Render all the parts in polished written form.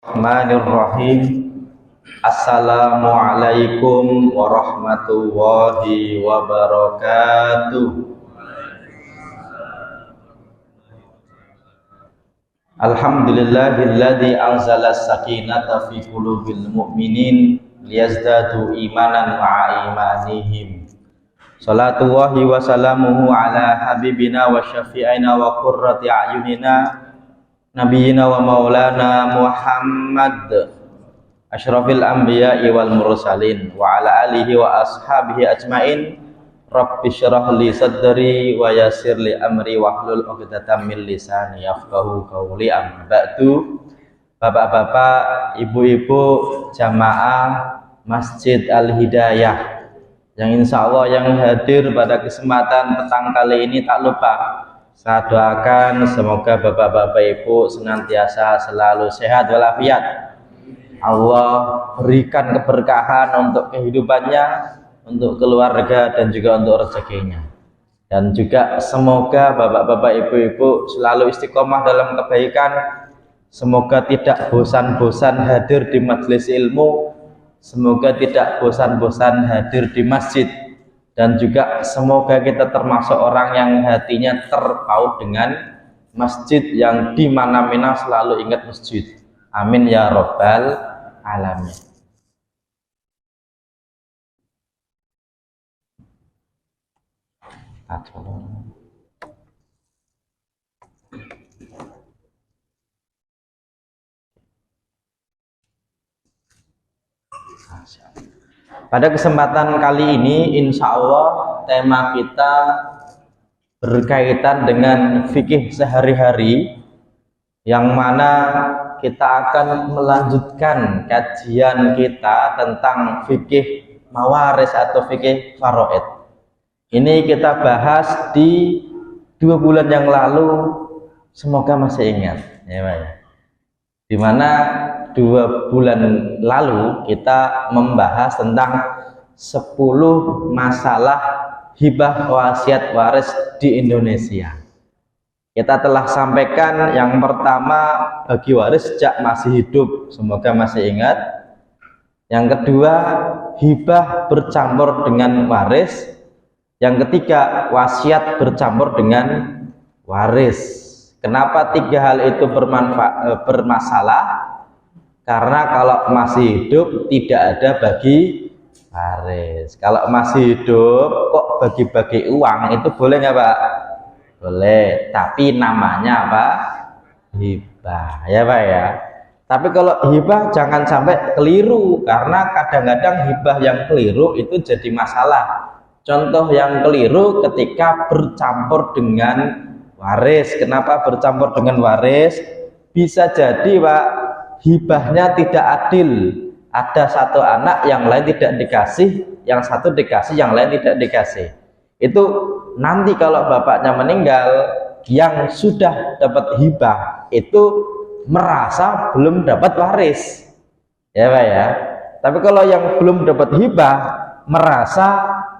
Bismillahirrahmanirrahim. Assalamualaikum warahmatullahi wabarakatuh. Alhamdulillahilladzi anzala as-sakinata fi qulubil mu'minin liyazdadu imanan ma'a imanihim. Salatullahi wa salamuhu ala habibina wa syafi'ina wa qurrati a'yunina Nabiyina wa maulana Muhammad asyrafil anbiya'i wal mursalin wa ala alihi wa ashabihi ajmain. Rabbi syrah li sadri wa yassir li amri wahlul 'uqdatam min lisani yafqahu qawli. Amma ba'du. Bapak-bapak, ibu-ibu jamaah Masjid Al-Hidayah yang insya Allah yang hadir pada kesempatan petang kali ini, tak lupa saya doakan semoga bapak-bapak ibu senantiasa selalu sehat walafiat. Allah berikan keberkahan untuk kehidupannya, untuk keluarga dan juga untuk rezekinya. Dan juga semoga bapak-bapak ibu-ibu selalu istiqomah dalam kebaikan. Semoga tidak bosan-bosan hadir di majelis ilmu. Semoga tidak bosan-bosan hadir di masjid. Dan juga semoga kita termasuk orang yang hatinya terpaut dengan masjid, yang di mana-mana selalu ingat masjid. Amin ya rabbal alamin. Pada kesempatan kali ini insya Allah tema kita berkaitan dengan fikih sehari-hari, yang mana kita akan melanjutkan kajian kita tentang fikih mawaris atau fikih faraid. Ini kita bahas di 2 bulan yang lalu, semoga masih ingat ya Pak ya. Dimana 2 bulan lalu kita membahas tentang 10 masalah hibah wasiat waris di Indonesia. Kita telah sampaikan yang pertama, bagi waris sejak masih hidup, semoga masih ingat. Yang kedua, hibah bercampur dengan waris. Yang ketiga, wasiat bercampur dengan waris. Kenapa 3 hal itu bermasalah? Karena kalau masih hidup tidak ada bagi waris. Kalau masih hidup kok bagi-bagi uang, itu boleh nggak Pak? Boleh, tapi namanya apa? Hibah ya Pak ya. Tapi kalau hibah jangan sampai keliru, karena kadang-kadang hibah yang keliru itu jadi masalah. Contoh yang keliru ketika bercampur dengan waris. Kenapa bercampur dengan waris? Bisa jadi Pak, hibahnya tidak adil. Ada satu anak yang lain tidak dikasih, yang satu dikasih, yang lain tidak dikasih. Itu nanti kalau bapaknya meninggal, yang sudah dapat hibah itu merasa belum dapat waris ya Pak ya. Tapi kalau yang belum dapat hibah merasa,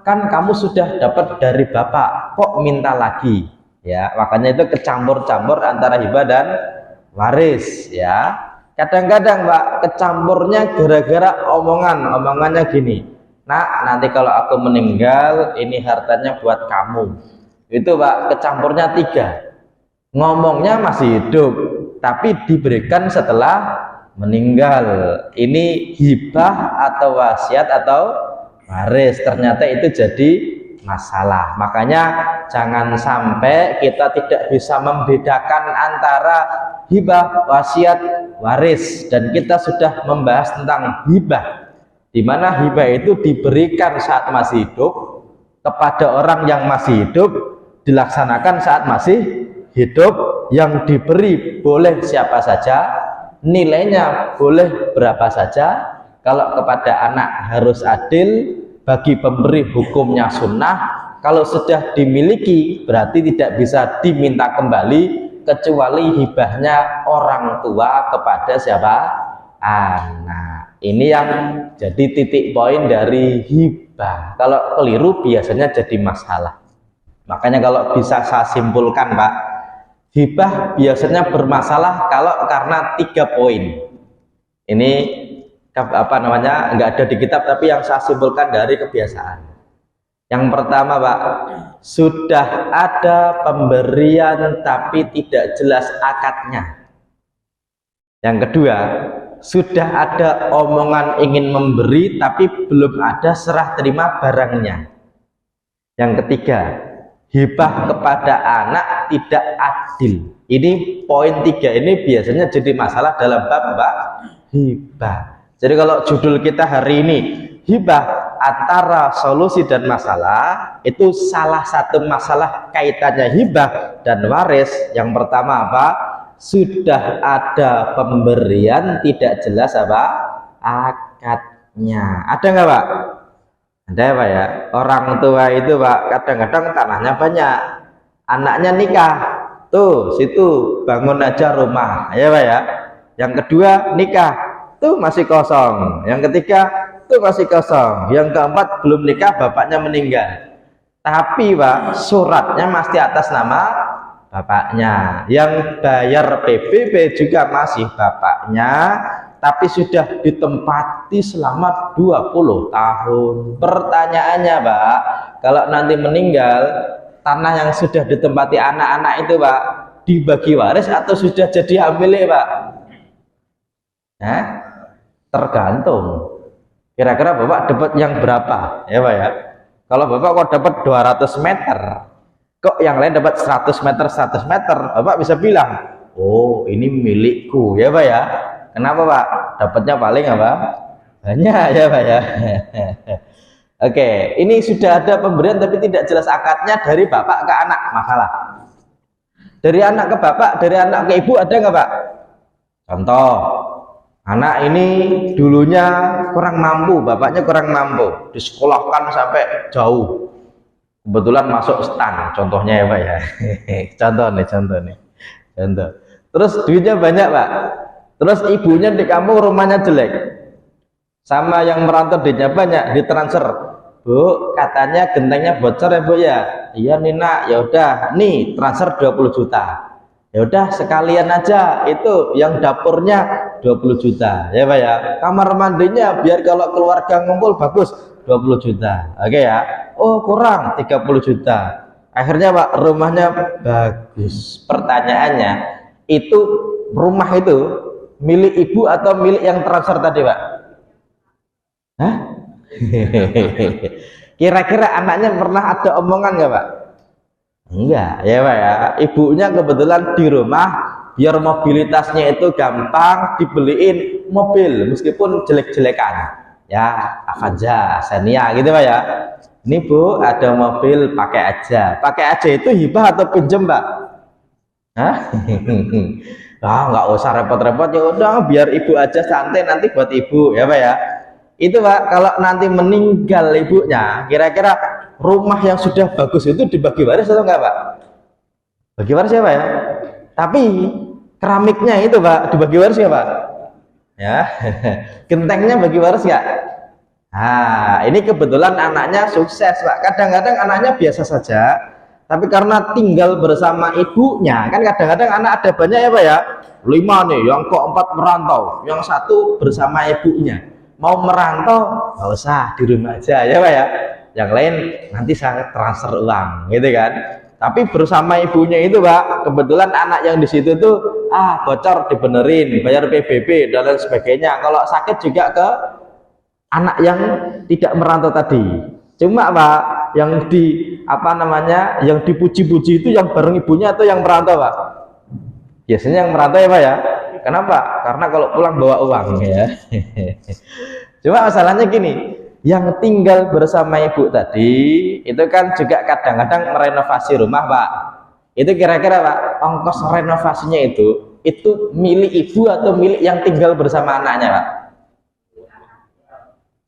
kan kamu sudah dapat dari bapak, kok minta lagi ya. Makanya itu kecampur-campur antara hibah dan waris ya. Kadang-kadang Pak, kecampurnya gara-gara omongannya gini, nak, nanti kalau aku meninggal ini hartanya buat kamu. Itu Pak, kecampurnya 3. Ngomongnya masih hidup tapi diberikan setelah meninggal. Ini hibah atau wasiat atau waris? Ternyata itu jadi masalah. Makanya jangan sampai kita tidak bisa membedakan antara hibah, wasiat, waris. Dan kita sudah membahas tentang hibah, di mana hibah itu diberikan saat masih hidup kepada orang yang masih hidup, dilaksanakan saat masih hidup. Yang diberi boleh siapa saja, nilainya boleh berapa saja. Kalau kepada anak harus adil, bagi pemberi hukumnya sunnah. Kalau sudah dimiliki berarti tidak bisa diminta kembali, kecuali hibahnya orang tua kepada siapa? Anak. Ini yang jadi titik poin dari hibah. Kalau keliru biasanya jadi masalah. Makanya kalau bisa saya simpulkan Pak, hibah biasanya bermasalah kalau karena 3 poin. Ini apa namanya, nggak ada di kitab, tapi yang saya simpulkan dari kebiasaan. Yang pertama Pak, sudah ada pemberian tapi tidak jelas akadnya. Yang kedua, sudah ada omongan ingin memberi tapi belum ada serah terima barangnya. Yang ketiga, hibah kepada anak tidak adil. Ini poin 3 ini biasanya jadi masalah dalam bab hibah. Jadi kalau judul kita hari ini hibah antara solusi dan masalah, itu salah satu masalah kaitannya hibah dan waris. Yang pertama apa? Sudah ada pemberian tidak jelas apa? Akadnya. Ada nggak Pak? Ada ya Pak ya? Orang tua itu Pak kadang-kadang tanahnya banyak, anaknya nikah, tuh situ bangun aja rumah ya Pak ya. Yang kedua nikah, tuh masih kosong. Yang ketiga itu masih kosong. Yang keempat belum nikah, bapaknya meninggal. Tapi Pak, suratnya masih atas nama bapaknya. Yang bayar PBB juga masih bapaknya, tapi sudah ditempati selama 20 tahun. Pertanyaannya Pak, kalau nanti meninggal, tanah yang sudah ditempati anak-anak itu Pak, dibagi waris atau sudah jadi hak milik Pak? Nah, tergantung. Kira-kira Bapak dapat yang berapa ya Pak ya? Kalau Bapak kok dapat 200 meter, kok yang lain dapat 100 meter 100 meter, Bapak bisa bilang, oh ini milikku ya Pak ya. Kenapa Pak? Dapatnya paling apa? Banyak ya Pak ya. Oke, ini sudah ada pemberian tapi tidak jelas akadnya dari bapak ke anak, masalah. Dari anak ke bapak, dari anak ke ibu ada nggak Pak? Contoh, anak ini dulunya kurang mampu, bapaknya kurang mampu, disekolahkan sampai jauh, kebetulan masuk stan, contohnya ya Pak ya. contoh nih. Terus duitnya banyak Pak, terus ibunya di kampung rumahnya jelek, sama yang merantau duitnya banyak, ditransfer. Bu, katanya gentengnya bocor ya Bu ya? Iya nih Nak, ya udah nih transfer 20 juta. Ya udah sekalian aja, itu yang dapurnya 20 juta ya Pak ya. Kamar mandinya biar kalau keluarga ngumpul bagus 20 juta. Oke ya. Oh kurang 30 juta. Akhirnya Pak rumahnya bagus. Pertanyaannya, itu rumah itu milik ibu atau milik yang transfer tadi Pak? Hah? Kira-kira anaknya pernah ada omongan nggak Pak? Enggak ya Pak ya. Ibunya kebetulan di rumah, biar mobilitasnya itu gampang, dibeliin mobil meskipun jelek-jelekan ya, Avanza, Xenia gitu Pak ya. Ini Bu ada mobil, pakai aja itu hibah atau pinjem Pak? Hah? Nggak usah repot-repot, ya udah biar ibu aja santai, nanti buat ibu ya Pak ya. Itu Pak, kalau nanti meninggal ibunya, kira-kira rumah yang sudah bagus itu dibagi waris atau enggak Pak? Bagi waris ya Pak ya. Tapi keramiknya itu Pak dibagi waris ya Pak? Ya, gentengnya bagi waris ya. Nah, ini kebetulan anaknya sukses Pak. Kadang-kadang anaknya biasa saja, tapi karena tinggal bersama ibunya, kan kadang-kadang anak ada banyak ya Pak ya. 5 nih, yang keempat merantau, yang 1 bersama ibunya. Mau merantau nggak usah, di rumah aja ya Pak ya. Yang lain nanti saya transfer uang gitu kan. Tapi bersama ibunya itu Pak, kebetulan anak yang di situ tuh bocor dibenerin, bayar PBB dan lain sebagainya. Kalau sakit juga ke anak yang tidak merantau tadi. Cuma Pak, yang yang dipuji-puji itu yang bareng ibunya atau yang merantau Pak? Biasanya yang merantau ya Pak ya. Kenapa? Karena kalau pulang bawa uang ya. Cuma masalahnya gini, yang tinggal bersama ibu tadi itu kan juga kadang-kadang merenovasi rumah Pak. Itu kira-kira Pak, ongkos renovasinya itu milik ibu atau milik yang tinggal bersama anaknya Pak?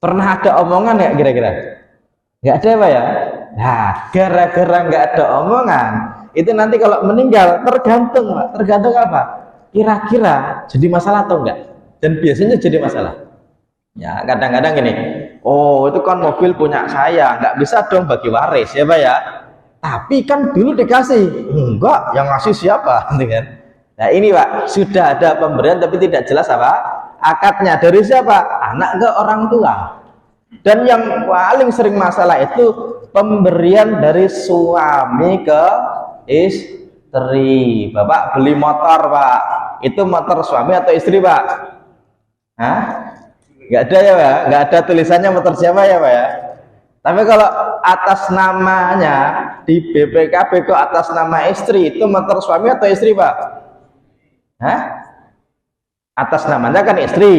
Pernah ada omongan nggak kira-kira? Nggak ada Pak ya? Nah, gara-gara nggak ada omongan, itu nanti kalau meninggal tergantung Pak. Tergantung apa? Kira-kira jadi masalah atau enggak? Dan biasanya jadi masalah. Ya, kadang-kadang gini, oh itu kan mobil punya saya, nggak bisa dong bagi waris ya Pak ya. Tapi kan dulu dikasih. Enggak, yang ngasih siapa? Nah ini Pak, sudah ada pemberian tapi tidak jelas apa akadnya dari siapa? Anak ke orang tua. Dan yang paling sering masalah itu pemberian dari suami ke istri. Bapak beli motor, Pak, itu motor suami atau istri, Pak? Hah? Nggak ada ya, Pak? Nggak ada tulisannya motor siapa ya, Pak ya? Tapi kalau atas namanya di BPKB kok atas nama istri, itu motor suami atau istri, Pak? Hah? Atas namanya kan istri,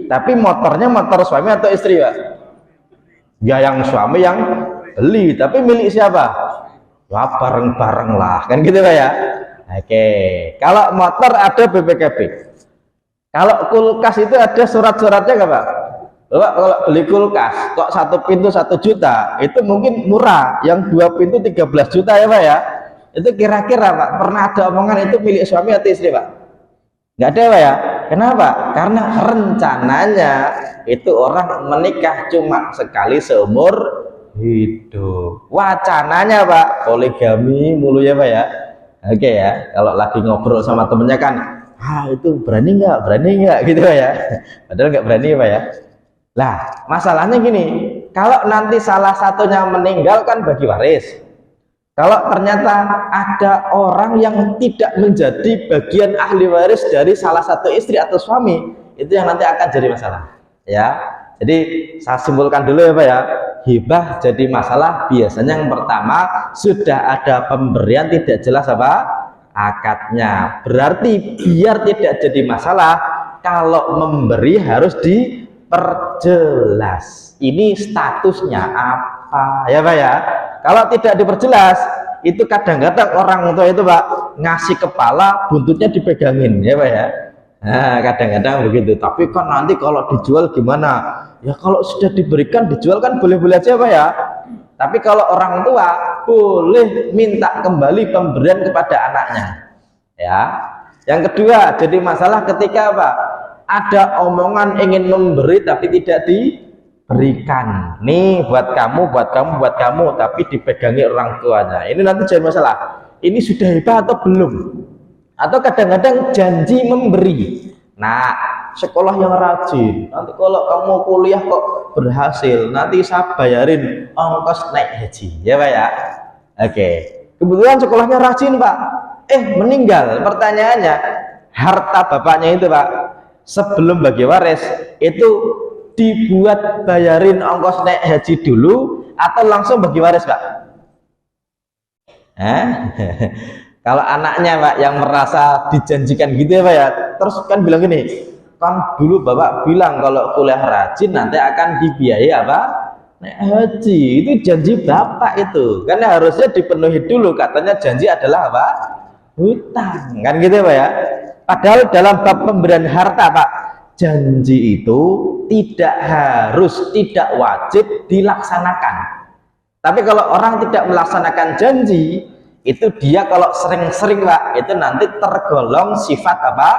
tapi motornya motor suami atau istri, Pak? Ya yang suami yang beli, tapi milik siapa? Wah, bareng-bareng lah, kan gitu, Pak ya? Oke, kalau motor ada BPKB. Kalau kulkas itu ada surat-suratnya nggak, Pak? Bapak kalau beli kulkas kok 1 pintu 1 juta, itu mungkin murah, yang 2 pintu 13 juta ya, Pak ya. Itu kira-kira, Pak, pernah ada omongan itu milik suami atau istri, Pak? Nggak ada, Pak ya. Kenapa? Karena rencananya itu orang menikah cuma sekali seumur hidup. Wacananya, Pak, poligami mulu ya, Pak ya. Oke ya, kalau lagi ngobrol sama temennya kan, itu berani nggak gitu, Pak ya. Padahal nggak berani, Pak ya. Lah, masalahnya gini, kalau nanti salah satunya meninggal kan bagi waris. Kalau ternyata ada orang yang tidak menjadi bagian ahli waris dari salah satu istri atau suami, itu yang nanti akan jadi masalah. Ya, jadi saya simpulkan dulu ya, Pak ya. Hibah jadi masalah biasanya yang pertama sudah ada pemberian tidak jelas apa akadnya. Berarti biar tidak jadi masalah, kalau memberi harus diperjelas. Ini statusnya apa ya, Pak ya. Kalau tidak diperjelas, itu kadang-kadang orang tua itu, Pak, ngasih kepala buntutnya dipegangin ya, Pak ya. Nah, kadang-kadang begitu. Tapi kan nanti kalau dijual gimana? Ya kalau sudah diberikan dijual kan boleh-boleh aja, Pak ya. Tapi kalau orang tua boleh minta kembali pemberian kepada anaknya. Ya. Yang kedua, jadi masalah ketika apa? Ada omongan ingin memberi tapi tidak diberikan. Nih buat kamu, tapi dipegangi orang tuanya. Ini nanti jadi masalah. Ini sudah hibah atau belum? Atau kadang-kadang janji memberi. Nah, sekolah yang rajin, nanti kalau kamu kuliah kok berhasil, nanti saya bayarin ongkos naik haji ya, Pak ya. Oke, kebetulan sekolahnya rajin, Pak, meninggal. Pertanyaannya, harta bapaknya itu, Pak, sebelum bagi waris itu dibuat bayarin ongkos naik haji dulu atau langsung bagi waris, Pak? Kalau anaknya, Pak, yang merasa dijanjikan gitu ya, Pak ya, terus kan bilang gini, kan dulu Bapak bilang kalau kuliah rajin nanti akan dibiayai apa? Naik haji. Itu janji Bapak itu. Karena harusnya dipenuhi dulu, katanya janji adalah apa? Hutang. Kan gitu ya, Pak ya. Padahal dalam bab pemberian harta, Pak, janji itu tidak wajib dilaksanakan. Tapi kalau orang tidak melaksanakan janji, itu dia kalau sering-sering, Pak, itu nanti tergolong sifat apa?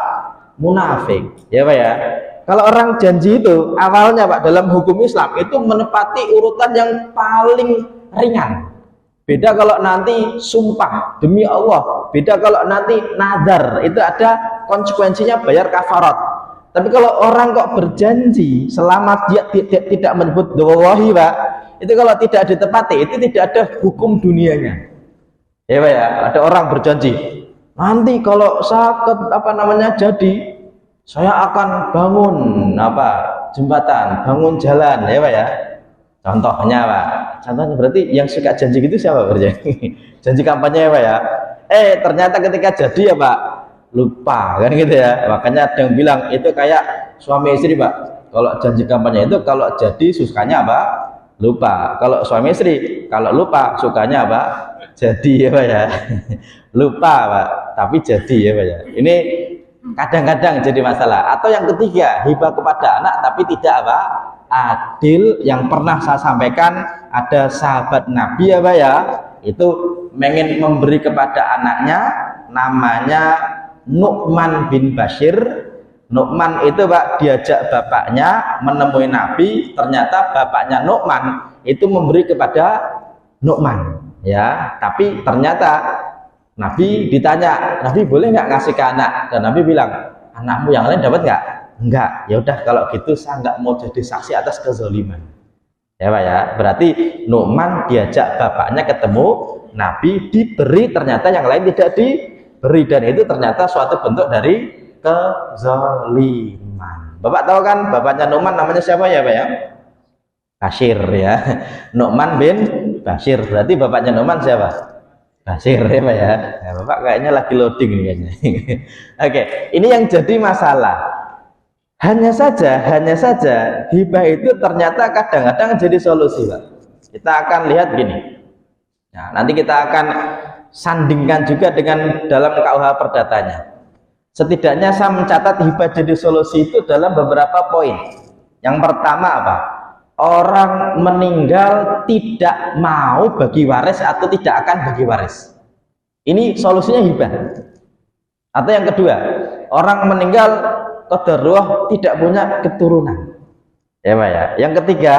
Munafik ya, Pak ya. Kalau orang janji itu awalnya, Pak, dalam hukum Islam itu menepati urutan yang paling ringan. Beda kalau nanti sumpah demi Allah, beda kalau nanti nazar, itu ada konsekuensinya bayar kafarat. Tapi kalau orang kok berjanji selama dia tidak menyebut wallahi, Pak, itu kalau tidak ditepati itu tidak ada hukum dunianya ya, Pak ya. Ada orang berjanji, nanti kalau saya jadi, saya akan bangun jembatan, bangun jalan ya, Pak ya. Contohnya, Pak. Contohnya berarti yang suka janji gitu siapa berjanji? Janji kampanye ya, Pak ya. Ternyata ketika jadi ya, Pak, lupa kan gitu ya. Makanya ada yang bilang itu kayak suami istri, Pak. Kalau janji kampanye itu kalau jadi sukanya apa? Lupa. Kalau suami istri kalau lupa sukanya apa? Jadi ya, Pak ya. Lupa, Pak, tapi jadi ya, Pak ya. Ini kadang-kadang jadi masalah. Atau yang ketiga, hibah kepada anak tapi tidak apa? Adil. Yang pernah saya sampaikan, ada sahabat Nabi ya, Pak ya, itu ingin memberi kepada anaknya, namanya Nu'man bin Bashir. Nu'man itu, Pak, diajak bapaknya menemui Nabi, ternyata bapaknya Nu'man itu memberi kepada Nu'man ya, tapi ternyata Nabi ditanya, Nabi boleh nggak ngasih ke anak? Dan Nabi bilang, anakmu yang lain dapat nggak? Enggak. Ya udah kalau gitu saya enggak mau jadi saksi atas kezaliman. Ya Pak ya. Berarti Nu'man diajak bapaknya ketemu Nabi, diberi, ternyata yang lain tidak diberi, dan itu ternyata suatu bentuk dari kezaliman. Bapak tahu kan bapaknya Nu'man namanya siapa ya Pak ya? Bashir ya. Nu'man bin Bashir. Berarti bapaknya Nu'man siapa? Bashir ya Pak ya. Ya Bapak kayaknya lagi loading nih kayaknya. Oke, ini yang jadi masalah. Hanya saja hibah itu ternyata kadang-kadang jadi solusi, Pak. Kita akan lihat gini. Nah, nanti kita akan sandingkan juga dengan dalam KUH Perdatanya. Setidaknya saya mencatat hibah jadi solusi itu dalam beberapa poin. Yang pertama apa? Orang meninggal tidak mau bagi waris atau tidak akan bagi waris. Ini solusinya hibah. Atau yang kedua, orang meninggal qadarullah tidak punya keturunan. Ya Pak ya. Yang ketiga,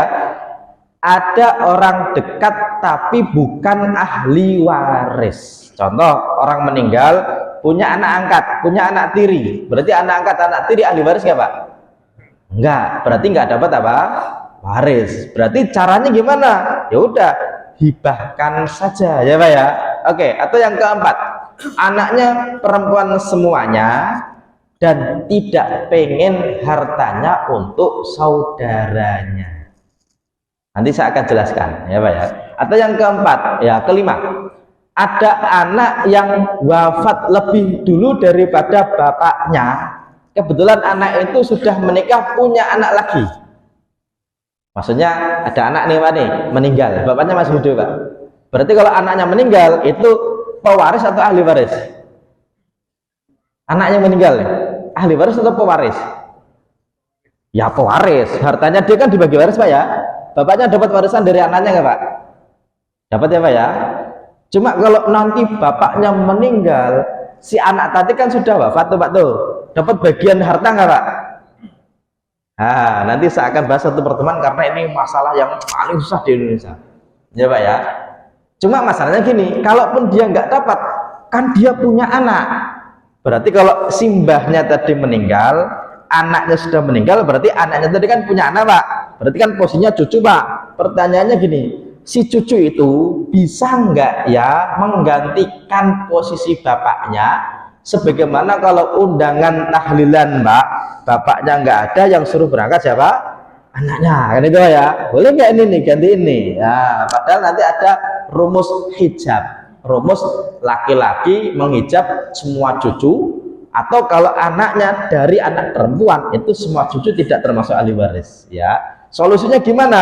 ada orang dekat tapi bukan ahli waris. Contoh, orang meninggal punya anak angkat, punya anak tiri. Berarti anak angkat, anak tiri ahli waris nggak Pak? Enggak, berarti nggak dapat apa? Waris. Berarti caranya gimana? Ya udah, hibahkan saja ya Pak ya. Oke, atau yang keempat, anaknya perempuan semuanya dan tidak pengen hartanya untuk saudaranya. Nanti saya akan jelaskan ya Pak ya. Atau yang keempat, ya kelima, ada anak yang wafat lebih dulu daripada bapaknya. Kebetulan anak itu sudah menikah, punya anak lagi. Maksudnya ada anak nih Pak nih, meninggal, bapaknya masih hidup Pak. Berarti kalau anaknya meninggal itu pewaris atau ahli waris? Anaknya meninggal ya? Ahli waris atau pewaris? Ya pewaris, hartanya dia kan dibagi waris Pak ya. Bapaknya dapat warisan dari anaknya nggak Pak? Dapat ya Pak ya. Cuma kalau nanti bapaknya meninggal, si anak tadi kan sudah wafat tuh Pak tuh, dapat bagian harta nggak Pak? Nah, nanti saya akan bahas satu pertemuan karena ini masalah yang paling susah di Indonesia. Ya Pak ya. Cuma masalahnya gini, kalaupun dia nggak dapat, kan dia punya anak. Berarti kalau simbahnya tadi meninggal, anaknya sudah meninggal, berarti anaknya tadi kan punya anak Pak. Berarti kan posisinya cucu Pak. Pertanyaannya gini, si cucu itu bisa nggak ya menggantikan posisi bapaknya? Sebagaimana kalau undangan tahlilan Mbak, bapaknya nggak ada, yang suruh berangkat siapa? Anaknya, kan itu ya. Boleh nggak ini nih, ganti ini ya. Padahal nanti ada rumus hijab, rumus laki-laki menghijab semua cucu, atau kalau anaknya dari anak perempuan itu semua cucu tidak termasuk ahli waris ya. Solusinya gimana?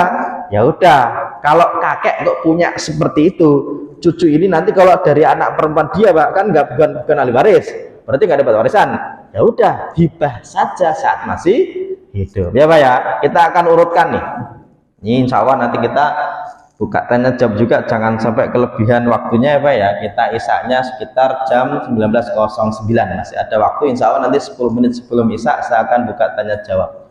Ya udah, kalau kakek kok punya seperti itu, cucu ini nanti kalau dari anak perempuan dia Pak kan bukan ahli waris, berarti nggak dapat warisan. Ya udah, hibah saja saat masih hidup ya Pak ya. Kita akan urutkan nih. Ini insya Allah nanti kita buka tanya jawab juga, jangan sampai kelebihan waktunya ya Pak ya. Kita isaknya sekitar jam 19.09, masih ada waktu. Insya Allah nanti 10 menit sebelum isak saya akan buka tanya jawab.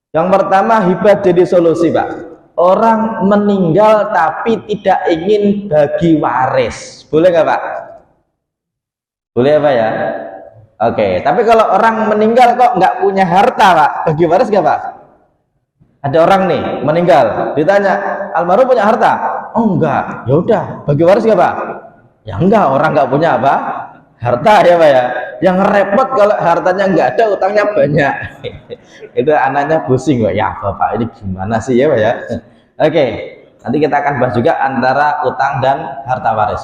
Yang pertama, hibah jadi solusi Pak. Orang meninggal tapi tidak ingin bagi waris, boleh nggak Pak? Boleh ya Pak ya. Oke, tapi kalau orang meninggal kok nggak punya harta Pak, bagi waris nggak Pak? Ada orang nih meninggal, ditanya, almarhum punya harta? Oh enggak. Ya udah, bagi waris nggak Pak? Ya enggak, orang nggak punya apa? Harta ya Pak ya. Yang repot kalau hartanya nggak ada, utangnya banyak. Itu anaknya pusing Pak. Ya Bapak ini gimana sih ya Pak ya? Oke, nanti kita akan bahas juga antara utang dan harta waris.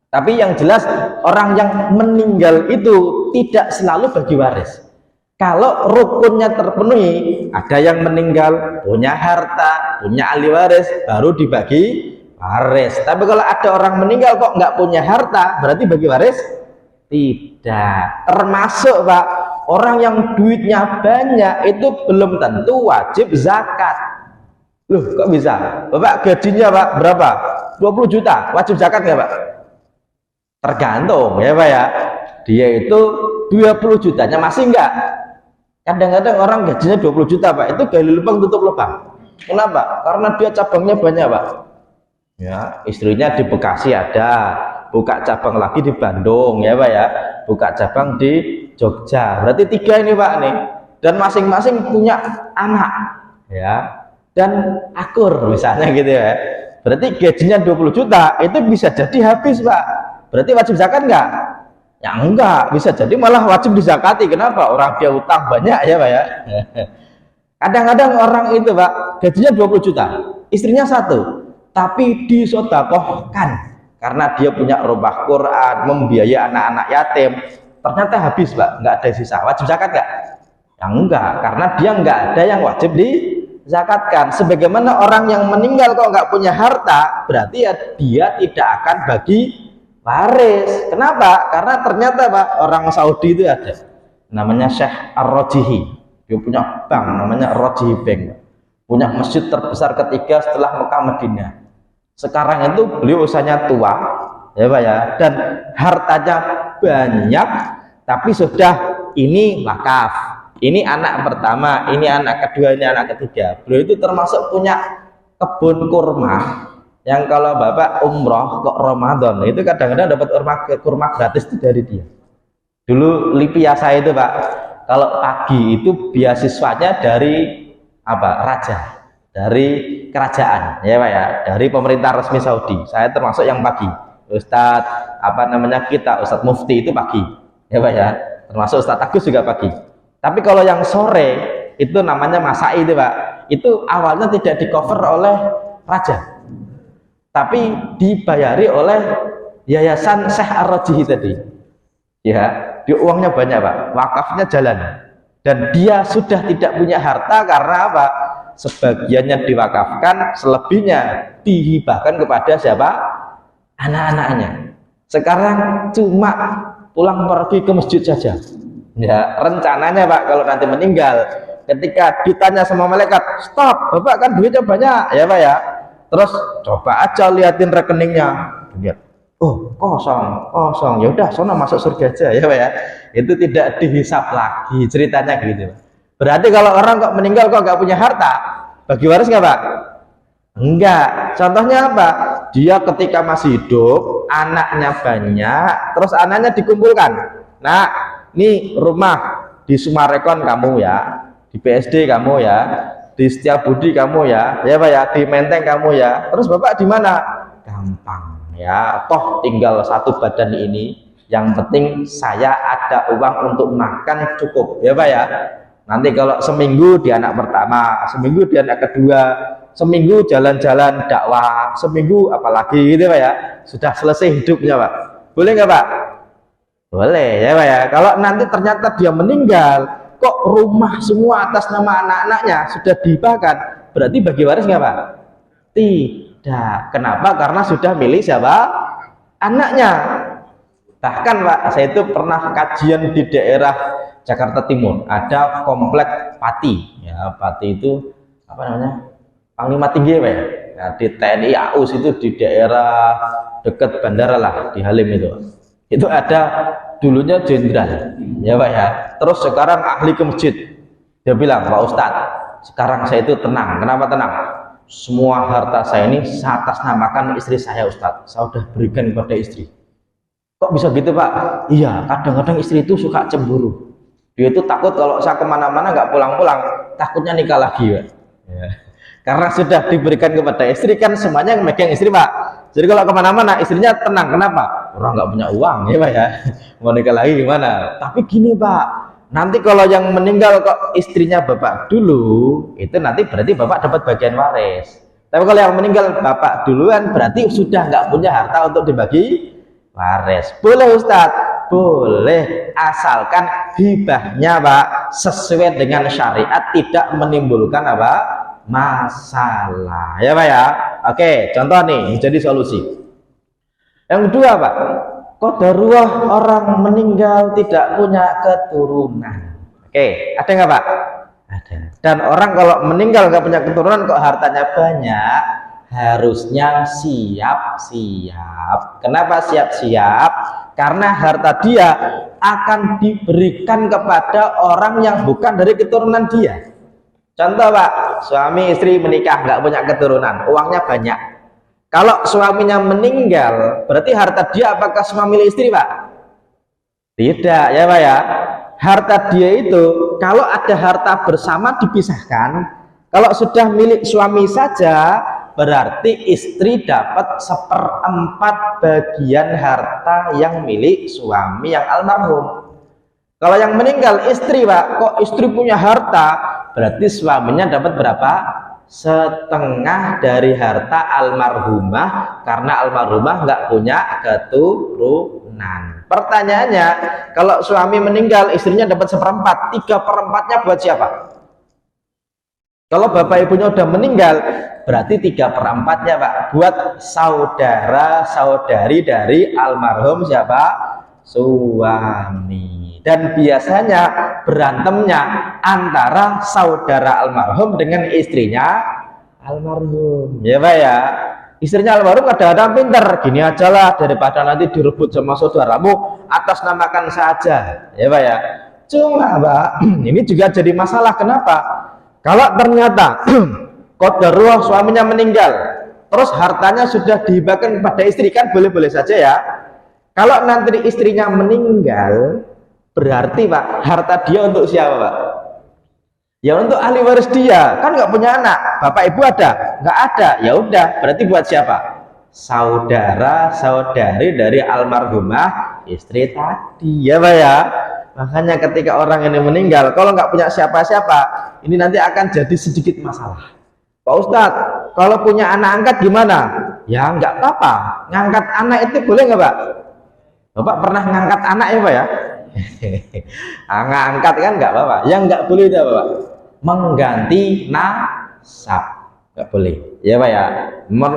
Tapi yang jelas orang yang meninggal itu tidak selalu bagi waris. Kalau rukunnya terpenuhi, ada yang meninggal punya harta, punya ahli waris, baru dibagi waris. Tapi kalau ada orang meninggal kok nggak punya harta, berarti bagi waris? Tidak. Termasuk Pak, orang yang duitnya banyak itu belum tentu wajib zakat. Loh kok bisa? Bapak gajinya Pak berapa? 20 juta, wajib zakat nggak Pak? Tergantung ya Pak ya. Dia itu 20 jutanya masih enggak. Kadang-kadang orang gajinya 20 juta Pak, itu gali lubang tutup lubang. Kenapa? Karena dia cabangnya banyak Pak. Ya, istrinya di Bekasi ada, buka cabang lagi di Bandung ya Pak ya, buka cabang di Jogja. Berarti 3 ini Pak nih. dan masing-masing punya anak, ya, dan akur misalnya gitu ya. Berarti gajinya 20 juta itu bisa jadi habis Pak. Berarti wajib zakat enggak? Ya enggak, bisa jadi malah wajib dizakati. Kenapa? Orang dia utang banyak ya Pak ya. Kadang-kadang orang itu Pak gajinya 20 juta, istrinya satu, tapi disodakohkan karena dia punya rumah Quran, membiayai anak-anak yatim, ternyata habis Pak, nggak ada sisa. Wajib zakat nggak? Ya enggak, karena dia nggak ada yang wajib dizakatkan. Sebagaimana orang yang meninggal kok nggak punya harta, berarti ya dia tidak akan bagi waris. Kenapa? Karena ternyata Pak, orang Saudi itu ada namanya Syekh Ar-Rajihi. Dia punya bank namanya Ar-Rajihi Bank, punya masjid terbesar ketiga setelah Mekah Madinah. Sekarang itu beliau usianya tua ya Pak ya, dan hartanya banyak, tapi sudah ini wakaf, ini anak pertama, ini anak kedua, ini anak ketiga. Beliau itu termasuk punya kebun kurma yang kalau Bapak umroh kok Ramadan itu kadang-kadang dapat kurma gratis itu dari dia. Dulu Lipiasa itu Pak, kalau pagi itu beasiswanya dari apa? Raja, dari kerajaan ya Pak ya, dari pemerintah resmi Saudi. Saya termasuk yang pagi. Ustadz apa namanya kita Ustadz Mufti itu pagi ya Pak ya, termasuk Ustadz Agus juga pagi. Tapi kalau yang sore itu namanya Masai itu Pak, itu awalnya tidak di cover oleh raja, tapi dibayari oleh yayasan Syekh Ar-Rajihi tadi ya. Dia uangnya banyak Pak, wakafnya jalan, dan dia sudah tidak punya harta karena apa? Sebagiannya diwakafkan, selebihnya dihibahkan kepada siapa? Anak-anaknya. Sekarang cuma pulang pergi ke masjid saja ya. Rencananya Pak kalau nanti meninggal, ketika ditanya sama malaikat, stop, Bapak kan duitnya banyak ya Pak ya, terus coba aja liatin rekeningnya, lihat, oh kosong, ya udah sono masuk surga aja ya Pak ya. Itu tidak dihisap lagi, ceritanya gitu. Berarti kalau orang kok meninggal kok nggak punya harta, bagi waris nggak Pak? Enggak. Contohnya apa? Dia ketika masih hidup anaknya banyak, terus anaknya dikumpulkan. Nah, ini rumah di Sumarekon kamu ya, di PSD kamu ya, di Setiabudi kamu ya Pak ya, di Menteng kamu ya. Terus Bapak di mana? Gampang ya, toh tinggal satu badan ini, yang penting saya ada uang untuk makan cukup ya Pak ya. Nanti kalau seminggu di anak pertama, seminggu di anak kedua, seminggu jalan-jalan dakwah, seminggu apalagi gitu Pak ya, sudah selesai hidupnya Pak. Boleh nggak Pak? Boleh ya Pak ya. Kalau nanti ternyata dia meninggal kok rumah semua atas nama anak-anaknya sudah dihibahkan, berarti bagi waris nggak Pak? Tidak. Kenapa? Karena sudah milik siapa? Anaknya. Bahkan Pak, saya itu pernah kajian di daerah Jakarta Timur, ada komplek Pati ya. Pati itu apa namanya? Panglima Tinggi Pak ya. Nah, di TNI AUS itu di daerah dekat bandara lah, di Halim itu ada dulunya jenderal ya Pak ya, terus sekarang ahli ke masjid. Dia bilang, Pak Ustadz, sekarang saya itu tenang. Kenapa tenang? Semua harta saya ini saya atasnamakan istri saya Ustadz, saya sudah berikan kepada istri. Kok bisa gitu Pak? Iya, kadang-kadang istri itu suka cemburu. Dia itu takut kalau saya kemana-mana nggak pulang-pulang, takutnya nikah lagi Pak ya. Karena sudah diberikan kepada istri, kan semuanya yang megang istri Pak. Jadi kalau kemana-mana istrinya tenang. Kenapa? Orang nggak punya uang ya Pak ya, mau nikah lagi gimana? Tapi gini Pak, nanti kalau yang meninggal kok istrinya Bapak dulu, itu nanti berarti Bapak dapat bagian waris. Tapi kalau yang meninggal Bapak duluan, berarti sudah nggak punya harta untuk dibagi waris. Boleh Ustadz? Boleh, asalkan hibahnya Pak sesuai dengan syariat, tidak menimbulkan apa? Masalah ya Pak ya. Oke, contoh nih jadi solusi. Yang kedua Pak, qadarullah orang meninggal tidak punya keturunan. Oke, ada nggak Pak? Ada. Dan orang kalau meninggal nggak punya keturunan kok hartanya banyak, harusnya siap-siap. Kenapa siap-siap? Karena harta dia akan diberikan kepada orang yang bukan dari keturunan dia. Contoh Pak, suami istri menikah nggak punya keturunan, uangnya banyak. Kalau suaminya meninggal, berarti harta dia apakah semua milik istri Pak? Tidak ya Pak ya. harta dia itu kalau ada harta bersama dipisahkan, kalau sudah milik suami saja berarti istri dapat 1/4 bagian harta yang milik suami yang almarhum. Kalau yang meninggal istri, Pak, kok istri punya harta, berarti suaminya dapat berapa? Setengah dari harta almarhumah, karena almarhumah nggak punya keturunan. Pertanyaannya, kalau suami meninggal istrinya dapat 1/4, 3/4-nya buat siapa? Kalau bapak ibunya udah meninggal berarti 3/4-nya, Pak, buat saudara saudari dari almarhum siapa? Suami. Dan biasanya berantemnya antara saudara almarhum dengan istrinya almarhum, ya Pak ya. Istrinya almarhum kadang-kadang pinter, gini aja lah, daripada nanti direbut sama saudaramu, atas namakan saja, ya Pak ya. Cuma Pak, ini juga jadi masalah. Kenapa? Kalau ternyata qadarullah suaminya meninggal, terus hartanya sudah dihibahkan kepada istri, kan boleh-boleh saja ya. Kalau nanti istrinya meninggal, berarti Pak, harta dia untuk siapa Pak? Ya untuk ahli waris dia, kan nggak punya anak. Bapak ibu ada? Nggak ada. Ya udah, berarti buat siapa? Saudara saudari dari almarhumah istri tadi, ya Pak ya. Makanya ketika orang ini meninggal, kalau nggak punya siapa-siapa, ini nanti akan jadi sedikit masalah. Pak Ustadz, kalau punya anak angkat gimana? Ya nggak apa-apa, ngangkat anak itu boleh nggak Pak? Bapak pernah ngangkat anak ya Pak ya? Angkat kan nggak apa-apa. Yang nggak boleh itu apa Pak? Mengganti nasab, nggak boleh, ya Pak ya.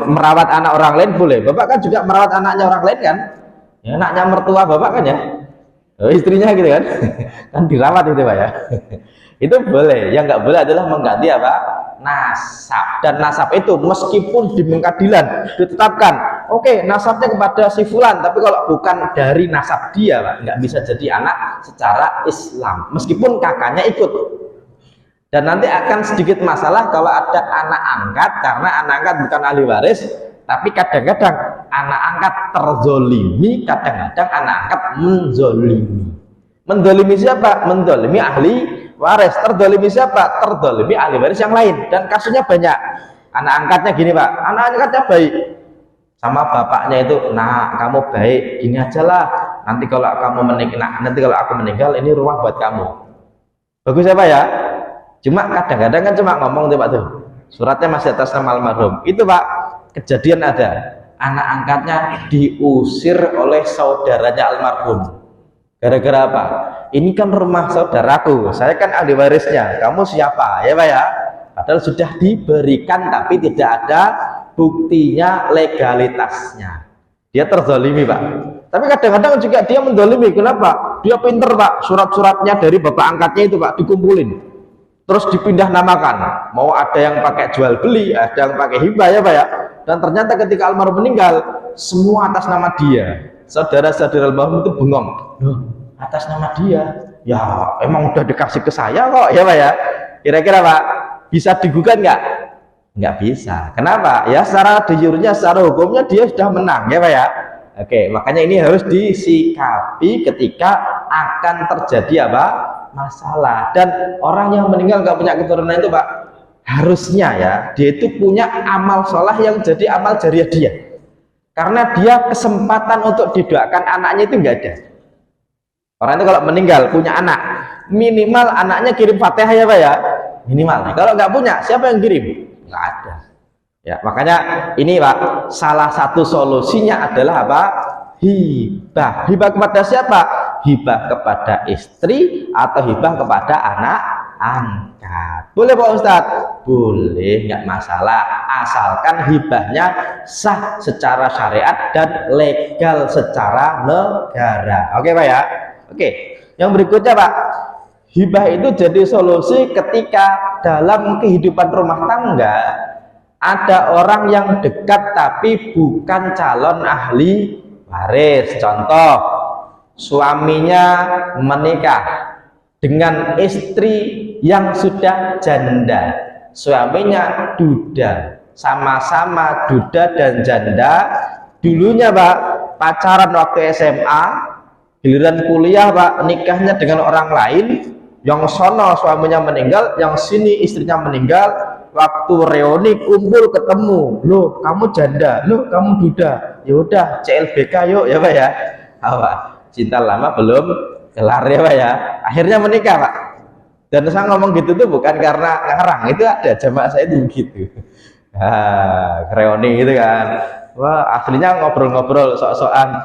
Merawat anak orang lain boleh. Bapak kan juga merawat anaknya orang lain kan? Ya, anaknya mertua Bapak kan ya? Istrinya gitu kan? Kan dirawat itu Pak ya. Itu boleh. Yang nggak boleh adalah mengganti apa? Nasab. Dan nasab itu meskipun di pengadilan ditetapkan, oke, nasabnya kepada si fulan, tapi kalau bukan dari nasab dia Pak, nggak bisa jadi anak secara Islam meskipun kakaknya ikut. Dan nanti akan sedikit masalah kalau ada anak angkat, karena anak angkat bukan ahli waris, tapi kadang-kadang anak angkat terzolimi, kadang-kadang anak angkat menzolimi. Menzolimi siapa? Menzolimi ahli waris. Terzolimi siapa? Terzolimi ahli waris yang lain. Dan kasusnya banyak. Anak angkatnya gini Pak, anak angkatnya baik sama bapaknya itu, nah kamu baik, gini aja lah, nanti kalau kamu meninggal, nanti kalau aku meninggal ini rumah buat kamu. Bagus ya Pak ya. Cuma kadang-kadang kan cuma ngomong tuh Pak tuh, suratnya masih atas nama almarhum. Itu Pak, kejadian ada anak angkatnya diusir oleh saudaranya almarhum. Gara-gara apa? Ini kan rumah saudaraku, saya kan ahli warisnya, kamu siapa ya Pak ya? Padahal sudah diberikan tapi tidak ada buktinya, legalitasnya. Dia terzalimi Pak. Tapi kadang-kadang juga dia mendolimi. Kenapa? Dia pinter Pak, surat-suratnya dari bapak angkatnya itu Pak dikumpulin, terus dipindah namakan. Mau ada yang pakai jual beli, ada yang pakai hibah ya Pak ya. Dan ternyata ketika almarhum meninggal, semua atas nama dia. Saudara-saudara almarhum itu bengong, loh, atas nama dia? Ya emang udah dikasih ke saya kok ya Pak ya. Kira-kira Pak, bisa digugat nggak? Nggak bisa. Kenapa? Ya secara de jure-nya, secara hukumnya dia sudah menang ya Pak ya. Oke, makanya ini harus disikapi ketika akan terjadi apa? Masalah. Dan orang yang meninggal nggak punya keturunan itu Pak, harusnya ya dia itu punya amal sholah yang jadi amal jariah dia, karena dia kesempatan untuk didoakan anaknya itu nggak ada. Orang itu kalau meninggal punya anak, minimal anaknya kirim Fatihah ya Pak ya, minimal. Kalau nggak punya, siapa yang kirim? Nggak ada ya. Makanya ini Pak, salah satu solusinya adalah apa? Hibah. Hibah kepada siapa? Hibah kepada istri atau hibah kepada anak angkat. Boleh Pak Ustadz? Boleh, nggak masalah, asalkan hibahnya sah secara syariat dan legal secara negara. Oke Pak ya. Oke, yang berikutnya Pak, hibah itu jadi solusi ketika dalam kehidupan rumah tangga ada orang yang dekat tapi bukan calon ahli waris. Contoh, suaminya menikah dengan istri yang sudah janda, suaminya duda, sama-sama duda dan janda. Dulunya Pak, pacaran waktu SMA, Giliran kuliah Pak, nikahnya dengan orang lain, yang sono suaminya meninggal, yang sini istrinya meninggal, waktu reuni kumpul ketemu, loh kamu janda, loh kamu duda, ya udah CLBK yuk ya Pak ya. Apa? Cinta lama belum kelar ya Pak ya. Akhirnya menikah Pak. Dan saya ngomong gitu tuh bukan karena ngarang, itu ada jamaah saya itu begitu. Reuni gitu kan. Wah, aslinya ngobrol-ngobrol sok-sokan,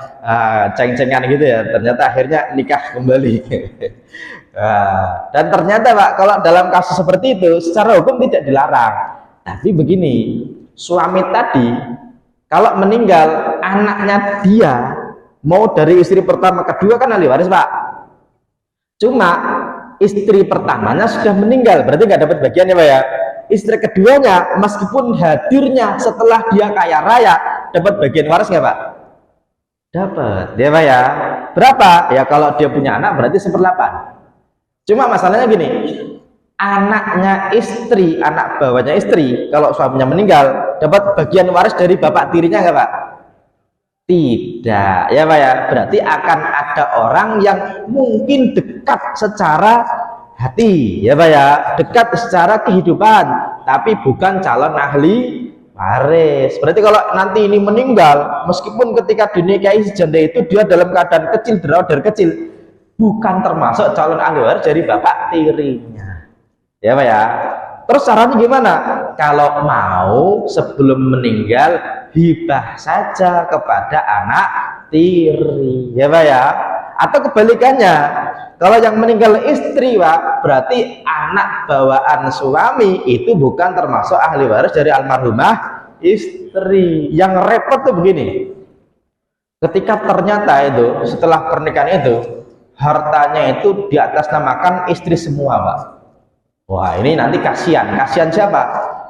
ceng-cengan gitu ya. Ternyata akhirnya nikah kembali. Dan ternyata Pak, kalau dalam kasus seperti itu, secara hukum tidak dilarang. Tapi begini, suami tadi kalau meninggal, anaknya dia mau dari istri pertama kedua kan ahli waris Pak. Cuma istri pertamanya sudah meninggal, berarti nggak dapat bagiannya Pak ya. Istri keduanya meskipun hadirnya setelah dia kaya raya, dapat bagian waris nggak Pak? Dapat, ya Pak ya. Berapa? Ya kalau dia punya anak berarti 1/8. Cuma masalahnya gini, anaknya istri, anak bawahnya istri, kalau suaminya meninggal, dapat bagian waris dari bapak tirinya nggak Pak? Tidak, ya Pak ya. Berarti akan ada orang yang mungkin dekat secara hati, ya Pak ya, dekat secara kehidupan, tapi bukan calon ahli waris. Berarti kalau nanti ini meninggal, meskipun ketika dinikahi si janda itu dia dalam keadaan kecil, dari kecil, bukan termasuk calon ahli waris dari bapak tirinya, ya Pak ya. Terus caranya gimana? Kalau mau sebelum meninggal hibah saja kepada anak tiri, ya Pak ya. Atau kebalikannya, kalau yang meninggal istri Pak, berarti anak bawaan suami itu bukan termasuk ahli waris dari almarhumah istri. Yang repot tuh begini, ketika ternyata itu setelah pernikahan itu hartanya itu diatasnamakan istri semua Pak. Wah ini nanti kasihan siapa?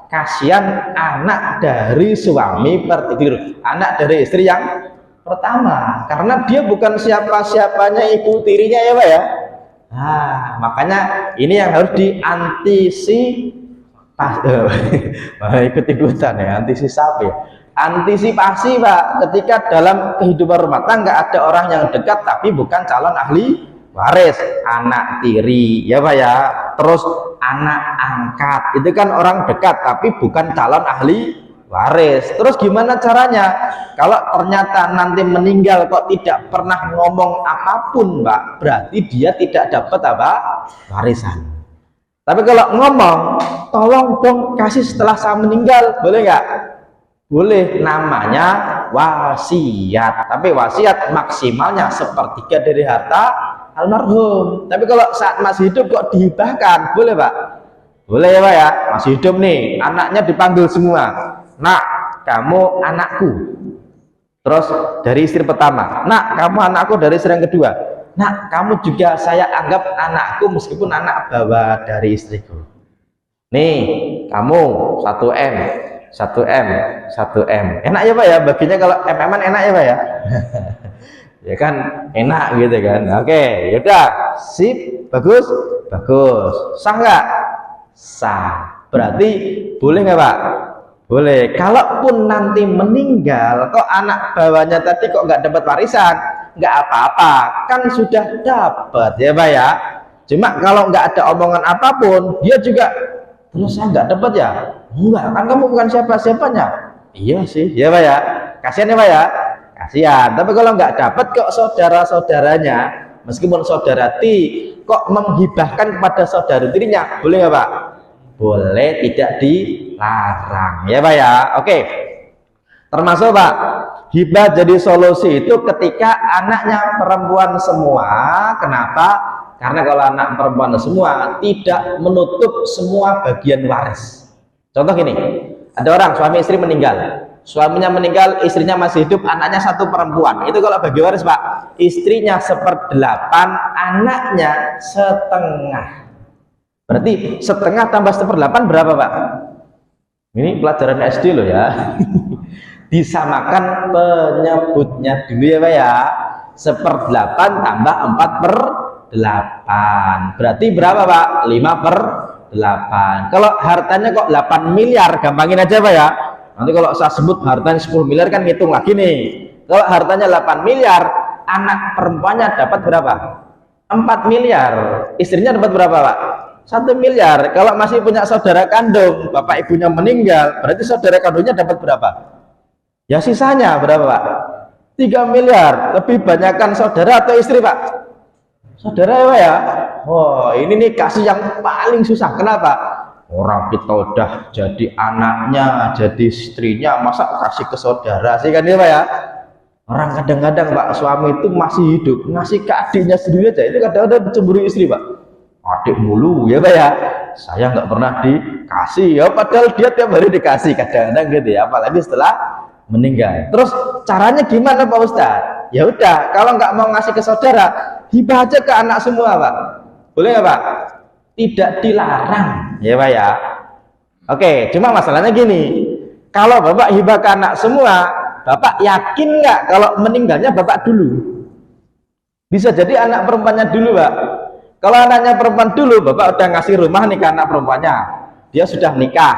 Kasihan anak dari suami anak dari istri yang pertama, karena dia bukan siapa-siapanya ibu tirinya ya Pak ya. Nah makanya ini yang harus ikut-ikutan ya, antisipasi Pak, ketika dalam kehidupan rumah tangga ada orang yang dekat tapi bukan calon ahli waris, anak tiri ya Pak ya, terus anak angkat itu kan orang dekat tapi bukan calon ahli waris. Terus gimana caranya kalau ternyata nanti meninggal kok tidak pernah ngomong apapun Pak, berarti dia tidak dapat apa? Warisan. Tapi kalau ngomong, tolong dong kasih setelah saya meninggal, boleh nggak? Boleh, namanya wasiat. Tapi wasiat maksimalnya 1/3 dari harta almarhum. Tapi kalau saat masih hidup kok dihibahkan, boleh Pak? Boleh ya Pak ya, masih hidup nih, anaknya dipanggil semua. Nak, kamu anakku. Terus dari istri pertama, nak, kamu anakku dari istri yang kedua. Nak, kamu juga saya anggap anakku meskipun anak bawah dari istriku. Nih, kamu 1M, 1M, 1M. Enak ya Pak ya, baginya kalau MM-an enak ya Pak ya. Ya kan enak gitu kan. Oke, yaudah, sip, bagus, sah nggak? Sah. Berarti boleh nggak Pak? Boleh. Kalaupun nanti meninggal kok anak bawahnya tadi kok nggak dapat warisan, nggak apa-apa, kan sudah dapat ya Pak ya. Cuma kalau nggak ada omongan apapun, dia juga terus saya nggak dapat ya. Enggak, kan kamu bukan siapa-siapanya. Iya sih ya Pak ya, kasihan ya Pak ya, kasihan. Tapi kalau nggak dapat kok saudara-saudaranya, meskipun saudara kok menghibahkan kepada saudara tirinya, boleh nggak Pak? Boleh, tidak dilarang ya Pak ya. Oke, termasuk Pak, hibah jadi solusi itu ketika anaknya perempuan semua. Kenapa? Karena kalau anak perempuan semua tidak menutup semua bagian waris. Contoh gini, ada orang suami istri meninggal, suaminya meninggal, istrinya masih hidup, anaknya 1 perempuan. Itu kalau bagi waris Pak, istrinya 1/8, anaknya 1/2. Berarti 1/2 tambah 1/8 berapa Pak? Ini pelajaran SD loh ya. Disamakan penyebutnya dulu ya Pak ya. 1/8 tambah 4/8. Berarti berapa Pak? 5/8. Kalau hartanya kok 8 miliar, gampangin aja Pak ya. Nanti kalau saya sebut hartanya 10 miliar kan ngitung lagi nih. Kalau hartanya 8 miliar, anak perempuannya dapat berapa? 4 miliar. Istrinya dapat berapa, Pak? 1 miliar. Kalau masih punya saudara kandung, bapak ibunya meninggal, berarti saudara kandungnya dapat berapa? Ya sisanya berapa, Pak? 3 miliar. Lebih banyakkan saudara atau istri, Pak? Saudara ya, Pak ya? Oh, ini nih kasih yang paling susah. Kenapa? Orang kita udah jadi anaknya, jadi istrinya, masa kasih ke saudara sih, kan ya, Pak ya? Orang kadang-kadang, Pak, suami itu masih hidup, ngasih ke adiknya sendiri aja, itu kadang-kadang dicemburu istri, Pak. Adik mulu ya, Pak ya? Saya nggak pernah dikasih ya, padahal dia tiap hari dikasih, kadang-kadang gitu ya, apalagi setelah meninggal. Terus caranya gimana, Pak Ustadz? Ya udah, kalau nggak mau ngasih ke saudara, hibah aja ke anak semua, Pak. Boleh nggak, Pak? Tidak dilarang ya, Pak ya. Oke, cuma masalahnya gini, kalau bapak hibah ke anak semua, bapak yakin nggak kalau meninggalnya bapak dulu? Bisa jadi anak perempuannya dulu, Pak. Kalau anaknya perempuan dulu, bapak udah ngasih rumah nih ke anak perempuannya, dia sudah nikah,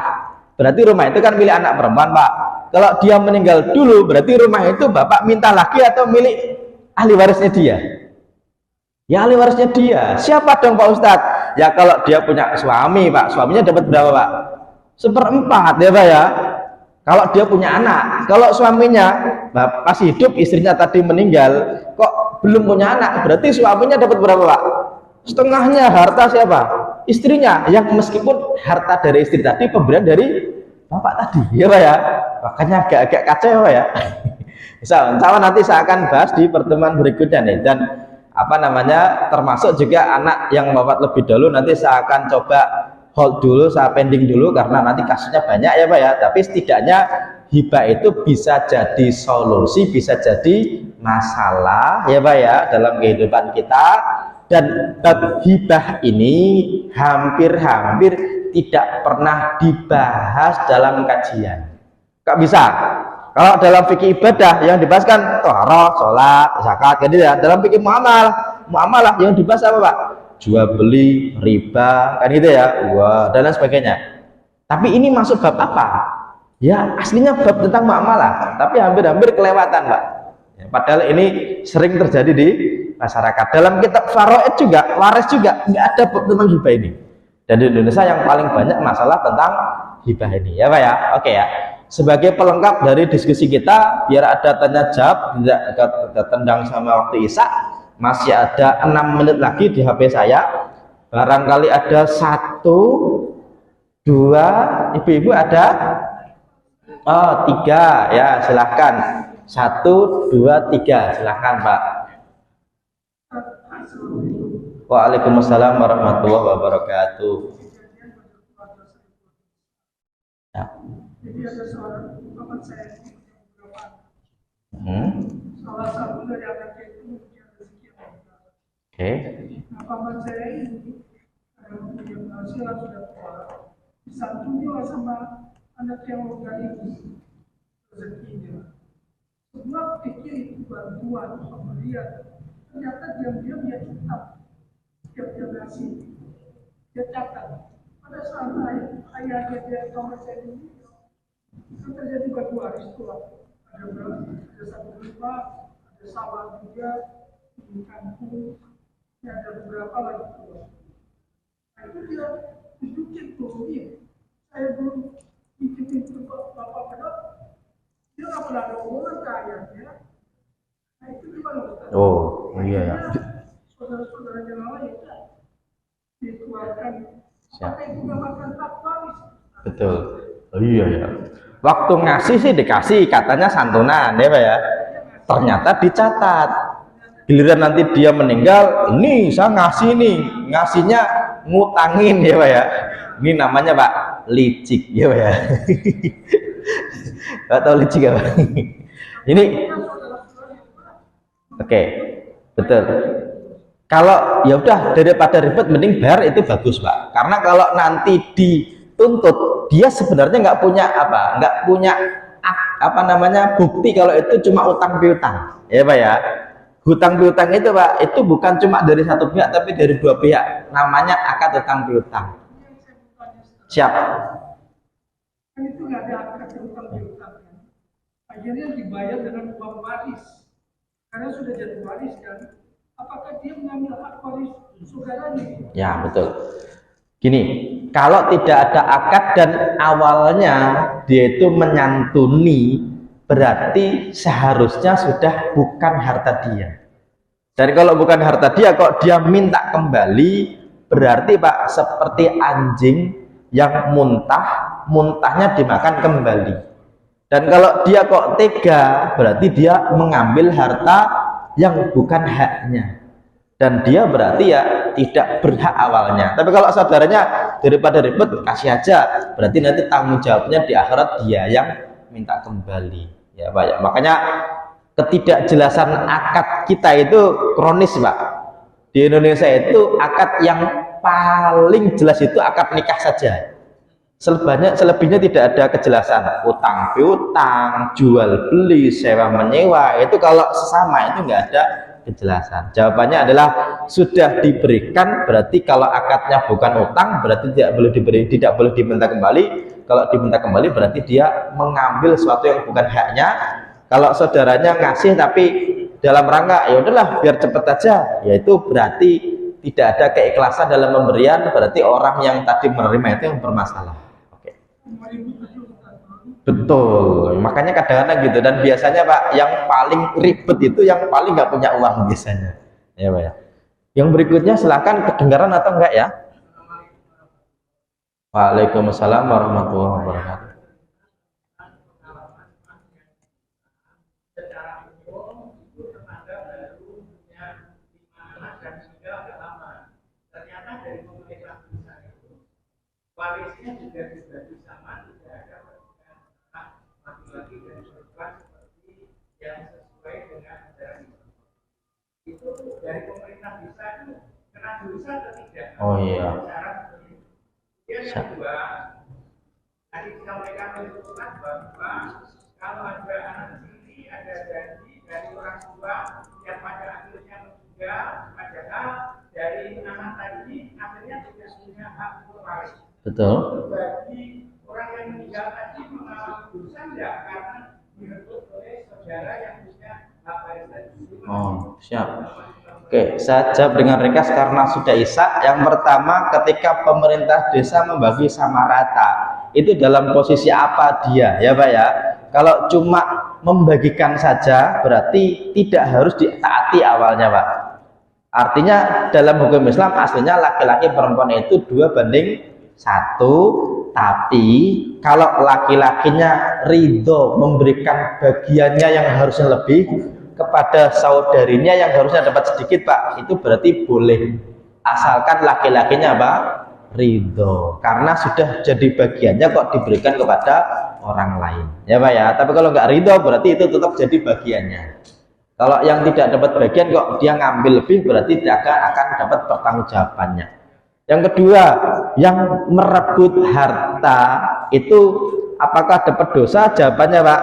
berarti rumah itu kan milik anak perempuan, Pak. Kalau dia meninggal dulu, berarti rumah itu bapak minta lagi atau milik ahli warisnya dia? Ya ahli warisnya dia. Siapa dong, Pak Ustadz? Ya kalau dia punya suami, Pak, suaminya dapat berapa, Pak? 1/4 ya, Pak ya. Kalau dia punya anak, kalau suaminya masih hidup, istrinya tadi meninggal, kok belum punya anak, berarti suaminya dapat berapa, Pak? Setengahnya. Harta siapa? Istrinya, yang meskipun harta dari istri tadi pemberian dari bapak tadi ya, Pak ya. Makanya agak-agak kacau, Pak ya. Insya Allah nanti saya akan bahas di pertemuan berikutnya nih, dan apa namanya, termasuk juga anak yang wafat lebih dahulu, nanti saya akan coba hold dulu, saya pending dulu karena nanti kasusnya banyak ya, Pak ya. Tapi setidaknya hibah itu bisa jadi solusi, bisa jadi masalah ya, Pak ya, dalam kehidupan kita. Dan bab hibah ini hampir-hampir tidak pernah dibahas dalam kajian. Kok bisa? Kalau dalam fikih ibadah yang dibahas kan thaharah, sholat, zakat, gitu ya. Dalam fikih muamalah yang dibahas apa, Pak? Jual beli, riba, kan gitu ya. Wah, dan lain sebagainya. Tapi ini masuk bab apa? Ya, aslinya bab tentang muamalah, tapi hampir-hampir kelewatan, Pak. Ya, padahal ini sering terjadi di masyarakat. Dalam kitab faraid juga, waris juga nggak ada bab tentang hibah ini. Dan di Indonesia yang paling banyak masalah tentang hibah ini, ya, Pak ya. Oke ya. Sebagai pelengkap dari diskusi kita, biar ada tanya jawab, tidak tendang sama waktu Isya, masih ada 6 menit lagi di HP saya. Barangkali ada 1, 2, ibu-ibu ada? Oh, 3 ya, silahkan. 1, 2, 3, silahkan, Pak. Waalaikumsalam warahmatullahi wabarakatuh. Ya. Jadi ada seorang teman saya yang beberapa salah satu dari anaknya itu mempunyai rezeki yang besar. Oke. Nah, paman saya ini ada punya penghasilan sudah tua, disantunilah sama anak yang logam ini rezekinya. Semua pikir itu bantuan pemberian, ternyata diam-diam dia catat, setiap dia ngasih, dia catat. Pada saat ayahnya dia sama saya ini, kan terjadi bagi waris tua. Ada berapa? Ada 1 rumah, ada sawah juga di kampung, ada beberapa lagi tua. Nah itu dia tunjukin tuh, ini saya belum bikin itu bapak pedot, dia nggak pernah ada hubungan ke ayahnya. Nah itu gimana, Ustaz? Oh iya ya. Saudara-saudara yang lain dikeluarkan, maka itu nggak makan hak waris. Betul. Oh iya ya. Waktu ngasih sih dikasih, katanya santunan ya, Pak ya. Ternyata dicatat. Giliran nanti dia meninggal, ini saya ngasih nih, ngasihnya ngutangin ya, Pak ya. Ini namanya, Pak, licik ya, Pak ya. Gak tahu licik apa? Ini oke, betul. Kalau ya udah, daripada ribet mending bayar, itu bagus, Pak. Karena kalau nanti dituntut, dia sebenarnya nggak punya apa namanya, bukti kalau itu cuma utang piutang, ya, Pak ya. Hutang piutang itu, Pak, itu bukan cuma dari satu pihak tapi dari 2 pihak. Namanya akad utang piutang. Siap. Kan itu nggak ada akad utang piutang kan. Akhirnya dibayar dengan uang waris. Karena sudah jadi waris kan, apakah dia mengambil hak waris saudaranya? Ya, betul. Gini, kalau tidak ada akad dan awalnya dia itu menyantuni, berarti seharusnya sudah bukan harta dia. Dan kalau bukan harta dia, kok dia minta kembali, berarti Pak, seperti anjing yang muntahnya dimakan kembali. Dan kalau dia kok tega, berarti dia mengambil harta yang bukan haknya. Dan dia berarti ya tidak berhak awalnya. Tapi kalau saudaranya daripada ribet, kasih aja. Berarti nanti tanggung jawabnya di akhirat dia yang minta kembali. Ya Pak ya. Makanya ketidakjelasan akad kita itu kronis Pak. Di Indonesia itu akad yang paling jelas itu akad nikah saja. Selebihnya tidak ada kejelasan. Utang piutang, jual beli, sewa menyewa, itu kalau sesama itu nggak ada kejelasan. Jawabannya adalah sudah diberikan, berarti kalau akadnya bukan utang berarti tidak boleh diminta kembali. Kalau diminta kembali berarti dia mengambil sesuatu yang bukan haknya. Kalau saudaranya ngasih tapi dalam rangka ya udahlah biar cepet aja, yaitu berarti tidak ada keikhlasan dalam pemberian, berarti orang yang tadi menerima itu yang bermasalah. Oke. Betul, makanya kadang-kadang gitu. Dan biasanya Pak, yang paling ribet itu yang paling nggak punya uang biasanya, ya Pak ya. Yang berikutnya silakan, kedengaran atau enggak ya? Waalaikumsalam warahmatullahi wabarakatuh. Warisnya juga dibagi sama, tidak ada perbedaan hak laki-laki dan perempuan seperti yang sesuai dengan ajaran Islam. Itu dari pemerintah bisa itu kena dosa atau tidak? Oh iya. Yang kedua, tadi disampaikan oleh Ustaz bahwa kalau ada anak sendiri ada janji dari orang tua yang pada akhirnya meninggal, padahal dari anak tadi akhirnya tidak punya hak waris. Betul. Bagi orang yang meninggal tadi mengalami dosa enggak karena direbut oleh saudara yang punya hak waris tadi? Oh, siap. Oke, saya jawab dengan ringkas karena sudah isya. Yang pertama, ketika pemerintah desa membagi sama rata, itu dalam posisi apa dia, ya Pak ya? Kalau cuma membagikan saja, berarti tidak harus ditaati awalnya Pak. Artinya dalam hukum Islam aslinya laki-laki perempuan itu 2:1, tapi kalau laki-lakinya ridho memberikan bagiannya yang harusnya lebih kepada saudarinya yang harusnya dapat sedikit Pak, itu berarti boleh, asalkan laki-lakinya Pak ridho, karena sudah jadi bagiannya kok diberikan kepada orang lain, ya Pak ya. Tapi kalau nggak ridho berarti itu tetap jadi bagiannya. Kalau yang tidak dapat bagian kok dia ngambil lebih, berarti tidak akan dapat pertanggungjawabannya. Yang kedua, yang merebut harta itu apakah dapat dosa? Jawabannya Pak,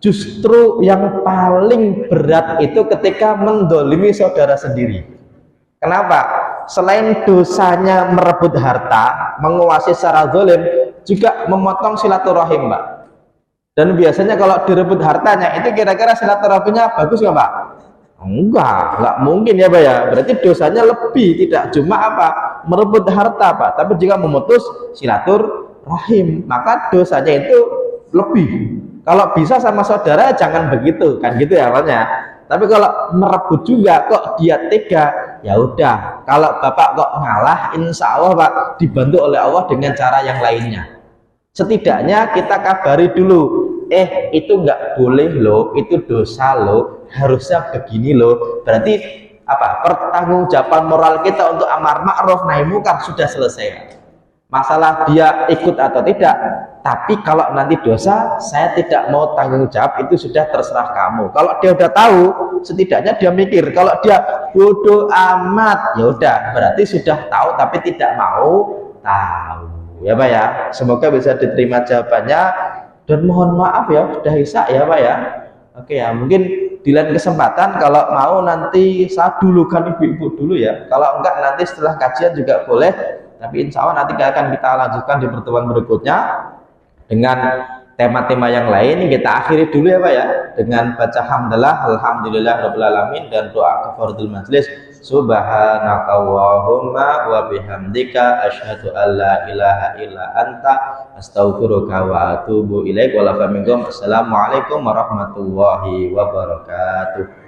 justru yang paling berat itu ketika mendolimi saudara sendiri. Kenapa? Selain dosanya merebut harta, menguasai secara zalim, juga memotong silaturahim Pak. Dan biasanya kalau direbut hartanya itu kira-kira silaturahminya bagus nggak Pak? Enggak mungkin ya Pak ya. Berarti dosanya lebih, tidak cuma apa merebut harta Pak, tapi juga memutus silaturahim, maka dosanya itu lebih. Kalau bisa sama saudara jangan begitu, kan gitu ya awalnya. Tapi kalau merebut juga kok dia tega, ya udah. Kalau Bapak kok ngalah, insya Allah Pak dibantu oleh Allah dengan cara yang lainnya. Setidaknya kita kabari dulu, itu nggak boleh loh, itu dosa loh, harusnya begini loh. Berarti apa? Pertanggungjawaban moral kita untuk amar ma'ruf nahi munkar sudah selesai. Masalah dia ikut atau tidak, tapi kalau nanti dosa saya tidak mau tanggung jawab, itu sudah terserah kamu. Kalau dia udah tahu, setidaknya dia mikir. Kalau dia bodoh amat, ya udah berarti sudah tahu tapi tidak mau tahu, ya Pak ya. Semoga bisa diterima jawabannya, dan mohon maaf ya sudah isya ya Pak ya. Oke ya, mungkin di lain kesempatan kalau mau nanti saya dulukan ibu-ibu dulu ya, kalau enggak nanti setelah kajian juga boleh. Tapi insya Allah nanti akan kita lanjutkan di pertemuan berikutnya dengan tema-tema yang lain kita akhiri dulu ya Pak ya, dengan baca hamdalah alhamdulillah rabbil alamin dan doa kafaratul majlis. Subhanakallahumma wa bihamdika asyhadu an la ilaha illa anta astaghfiruka wa atubu ilaik. Assalamualaikum warahmatullahi wabarakatuh.